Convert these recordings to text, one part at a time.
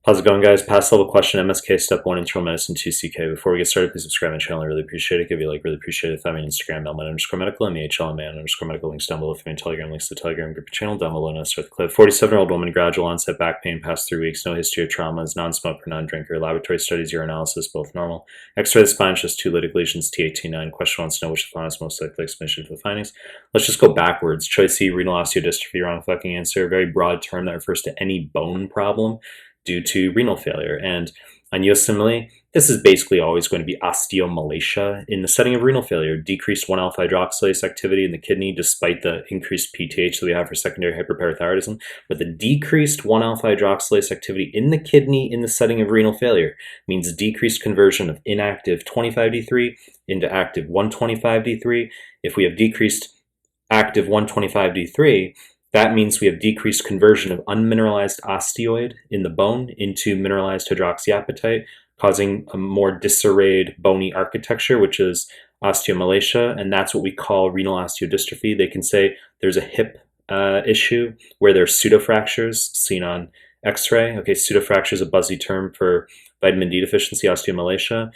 How's it going, guys? Past level question, MSK, step 1, internal medicine, 2CK. Before we get started, please subscribe to my channel. I really appreciate it. Give you a like, really appreciate it. Find me on Instagram, mehlman_medical, mehlman_medical. Links down below. If you're in Telegram, links to the Telegram group channel down below. Now start the clip. 47-year-old woman, gradual onset back pain, past 3 weeks, no history of traumas, non-smoker, non-drinker. Laboratory studies, urinalysis, both normal. X-ray of the spine, just 2 lytic lesions, T18-9. Question wants to know which of the findings most likely explanation for the findings. Let's just go backwards. Choice C, renal osteodystrophy, wrong fucking answer. Very broad term that refers to any bone problem due to renal failure. And on USMLE, this is basically always going to be osteomalacia in the setting of renal failure, decreased 1-alpha hydroxylase activity in the kidney despite the increased PTH that we have for secondary hyperparathyroidism. But the decreased 1-alpha hydroxylase activity in the kidney in the setting of renal failure means decreased conversion of inactive 25D3 into active 125D3. If we have decreased active 125D3, that means we have decreased conversion of unmineralized osteoid in the bone into mineralized hydroxyapatite, causing a more disarrayed bony architecture, which is osteomalacia, and that's what we call renal osteodystrophy. They can say there's a hip issue where there's pseudofractures seen on X-ray. Okay, pseudofracture is a buzzy term for vitamin D deficiency, osteomalacia.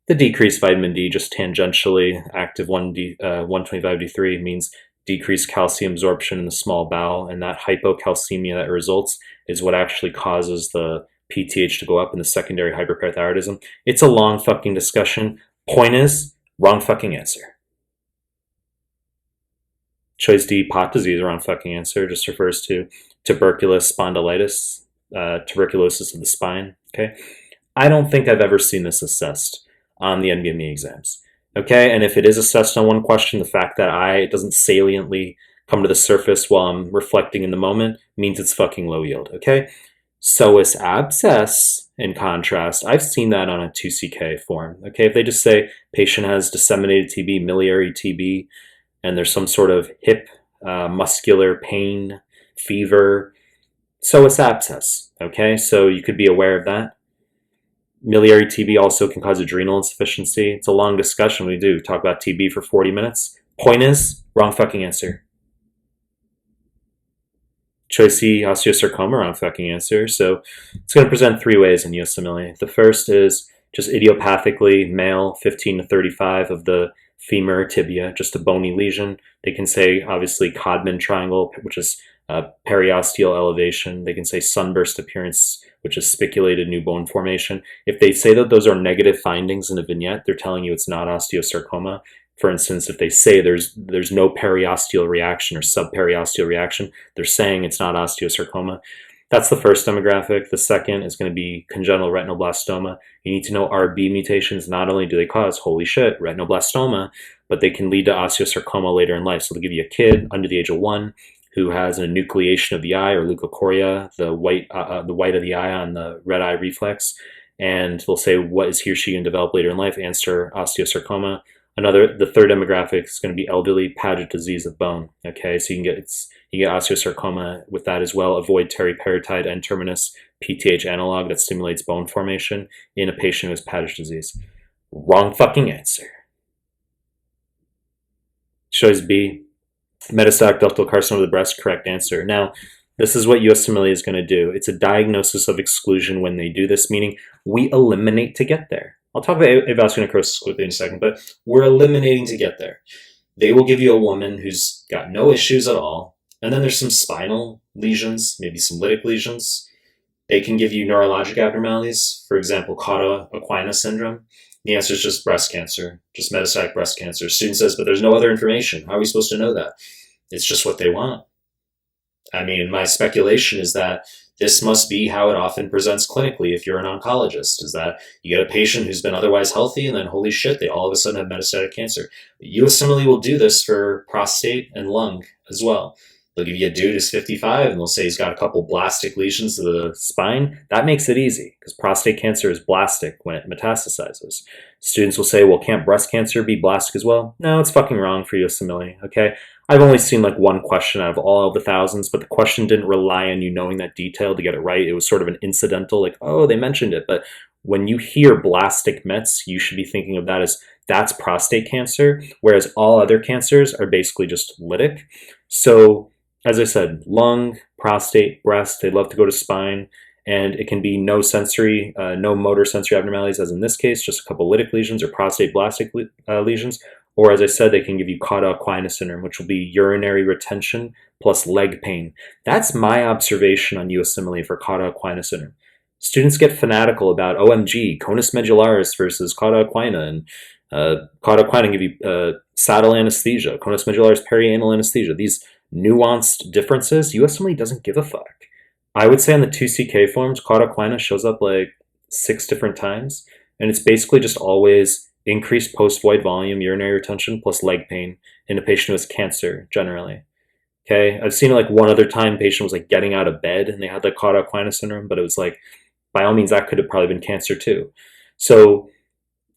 The decreased vitamin D, just tangentially active 125D3, means decreased calcium absorption in the small bowel, and that hypocalcemia that results is what actually causes the PTH to go up in the secondary hyperparathyroidism. It's a long fucking discussion. Point is, wrong fucking answer. Choice D, Pott disease, wrong fucking answer. Just refers to tuberculous spondylitis, tuberculosis of the spine. Okay, I don't think I've ever seen this assessed on the nbme exams. Okay, and if it is assessed on one question, the fact that it doesn't saliently come to the surface while I'm reflecting in the moment means it's fucking low yield, okay? Psoas abscess, in contrast, I've seen that on a 2CK form, okay? If they just say patient has disseminated TB, miliary TB, and there's some sort of hip muscular pain, fever, psoas abscess, okay? So you could be aware of that. Miliary TB also can cause adrenal insufficiency. It's a long discussion. We do talk about TB for 40 minutes. Point is, wrong fucking answer. Choice C, osteosarcoma, wrong fucking answer. So it's going to present 3 ways in USMLE. The first is just idiopathically male, 15 to 35 of the femur tibia, just a bony lesion. They can say, obviously, Codman triangle, which is periosteal elevation. They can say sunburst appearance, which is spiculated new bone formation. If they say that those are negative findings in a vignette, they're telling you it's not osteosarcoma. For instance, if they say there's no periosteal reaction or subperiosteal reaction, they're saying it's not osteosarcoma. That's the first demographic. The second is going to be congenital retinoblastoma. You need to know RB mutations. Not only do they cause, holy shit, retinoblastoma, but they can lead to osteosarcoma later in life. So they'll give you a kid under the age of 1 who has an enucleation of the eye, or leukocoria, the white of the eye on the red eye reflex, and they'll say, what is he or she going to develop later in life? Answer, osteosarcoma. The third demographic is going to be elderly, Paget disease of bone. Okay, so you get osteosarcoma with that as well. Avoid teriparatide N-terminus PTH analog that stimulates bone formation in a patient who has Paget disease. Wrong fucking answer. Choice B, metastatic ductal carcinoma of the breast, correct answer. Now, this is what USMLE is going to do. It's a diagnosis of exclusion when they do this, meaning we eliminate to get there. I'll talk about avascular necrosis quickly in a second, but we're eliminating to get there. They will give you a woman who's got no issues at all, and then there's some spinal lesions, maybe some lytic lesions. They can give you neurologic abnormalities, for example, Cauda-Equina syndrome. The answer is just breast cancer, just metastatic breast cancer. Student says, but there's no other information. How are we supposed to know that? It's just what they want. I mean, my speculation is that this must be how it often presents clinically if you're an oncologist, is that you get a patient who's been otherwise healthy and then holy shit, they all of a sudden have metastatic cancer. USMLE will do this for prostate and lung as well. They'll give you a dude who's 55 and they'll say he's got a couple blastic lesions to the spine. That makes it easy because prostate cancer is blastic when it metastasizes. Students will say, well, can't breast cancer be blastic as well? No, it's fucking wrong for USMLE, okay? I've only seen like one question out of all of the thousands, but the question didn't rely on you knowing that detail to get it right. It was sort of an incidental, like, oh, they mentioned it. But when you hear blastic mets, you should be thinking of that as that's prostate cancer, whereas all other cancers are basically just lytic. So, as I said, lung, prostate, breast, they love to go to spine. and it can be no sensory, no motor sensory abnormalities, as in this case, just a couple lytic lesions or prostate blastic lesions. Or as I said, they can give you Cauda-Equina syndrome, which will be urinary retention plus leg pain. That's my observation on USMLE for Cauda-Equina syndrome. Students get fanatical about OMG, conus medullaris versus Cauda-Equina, and Cauda-Equina give you saddle anesthesia, conus medullaris perianal anesthesia. These nuanced differences, USMLE doesn't give a fuck. I would say on the 2CK forms, Cauda-Equina shows up like 6 different times, and it's basically just always increased post-void volume, urinary retention, plus leg pain in a patient who has cancer, generally. Okay, I've seen like one other time patient was like getting out of bed and they had like Cauda-Equina syndrome, but it was like, by all means, that could have probably been cancer too. So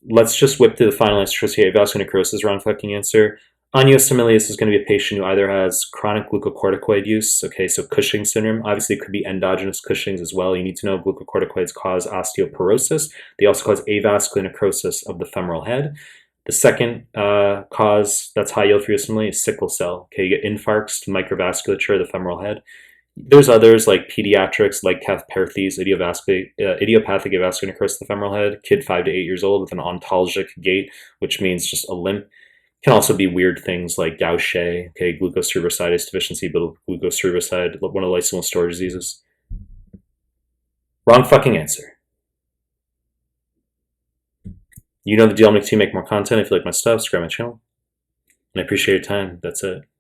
let's just whip through the final answer. Avascular necrosis, round fucking answer. On USMLE, this is going to be a patient who either has chronic glucocorticoid use, okay, so Cushing's syndrome. Obviously, it could be endogenous Cushing's as well. You need to know glucocorticoids cause osteoporosis. They also cause avascular necrosis of the femoral head. The second cause that's high yield for USMLE is sickle cell. Okay, you get infarcts to microvasculature of the femoral head. There's others like pediatrics, like Kath-Perthes, idiopathic avascular necrosis of the femoral head, kid 5 to 8 years old with an ontologic gait, which means just a limp. Can also be weird things like Gaucher, okay, glucose cerebrosidase deficiency, but glucose cerebroside, one of the lysosomal storage diseases. Wrong fucking answer. You know the deal. I'm going to make more content. If you like my stuff, subscribe my channel. And I appreciate your time. That's it.